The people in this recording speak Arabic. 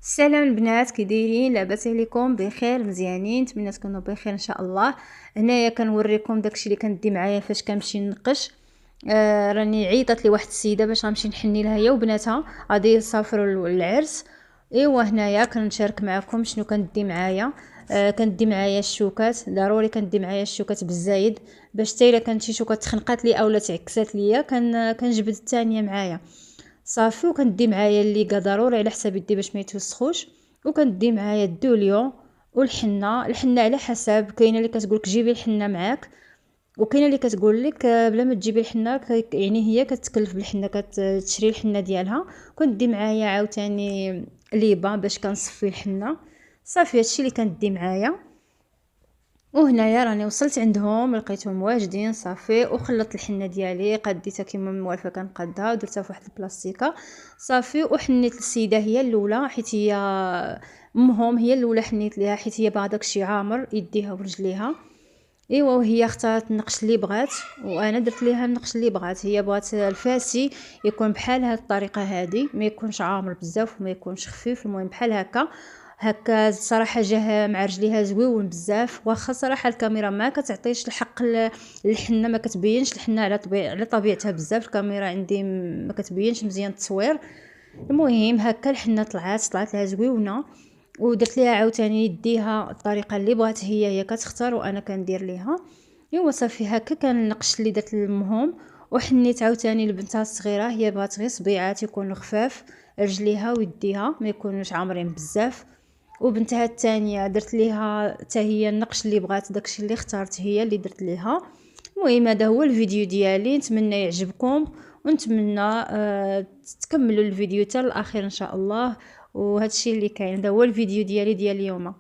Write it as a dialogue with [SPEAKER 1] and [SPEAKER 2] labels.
[SPEAKER 1] السلام البنات، كي دايرين؟ لاباس عليكم؟ بخير؟ مزيانين؟ نتمنى تكونوا بخير ان شاء الله. هنايا كنوريكم داكشي اللي كندي معايا فاش كنمشي ننقش. راني عيطت لي واحد السيده باش غنمشي نحني لها هي وبناتها، غادي يسافروا للعرس. ايوا هنايا كنشارك معكم شنو كندي معايا. كندي معايا الشوكات، ضروري كندي معايا الشوكات بالزايد، باش حتى الا كانت شي شوكه تخنقات لي اولا تعكسات ليا كنجبد الثانيه معايا. صافي، وكندي معايا الليكا ضروري على حساب يدي باش ما يتوسخوش. وكندي معايا الدوليو والحنه على حسب، كاينه اللي كتقولك جيبي الحنه معاك، وكاينه اللي كتقول لك بلا ما تجيبي الحنه، يعني هي كتكلف بالحنه، كتشري الحنه ديالها. كندي معايا عاوتاني ليبا باش كنصفي الحنه. صافي هادشي اللي كندي معايا. وهنايا راني وصلت عندهم لقيتهم واجدين. صافي، وخلطت الحنه ديالي، قديتها كيما موالفه كنقادها ودرتها في واحد البلاستيكه. صافي، وحنيت السيده هي الاولى، حيت هي امهم هي الاولى حنيت ليها، حيت هي باغا داكشي عامر يديها ورجليها. ايوا، وهي اختارت النقش اللي بغات وانا درت ليها النقش اللي بغات. هي بغات الفاسي يكون بحال هاد الطريقه هادي، ما يكونش عامر بزاف وما يكونش خفيف، المهم بحال هكا. هكا صراحه جاه مع رجليها زويون بزاف، واخا صراحه الكاميرا ما كتعطيش الحق الحنه، ما كتبينش الحنه على طبيعتها بزاف. الكاميرا عندي ما كتبينش مزيان التصوير. المهم هكا الحنه طلعت لها زويونه، ودرت ليها عاوتاني يديها الطريقه اللي بغات هي كتختار وانا كندير ليها. ايوا صافي، هكا كان النقش اللي درت لامهم. وحنيت عاوتاني لبنتها الصغيره، هي بغات غير صبيعات يكونوا خفاف، رجليها ويديها ما يكونوش عامرين بزاف. وبنتها الثانيه درت ليها حتى هي النقش اللي بغات، داكشي اللي اختارت هي اللي درت ليها. المهم هذا هو الفيديو ديالي، نتمنى يعجبكم، ونتمنى تكملوا الفيديو حتى الاخير ان شاء الله. وهذا الشيء اللي كاين، هذا هو الفيديو ديالي ديال اليوم.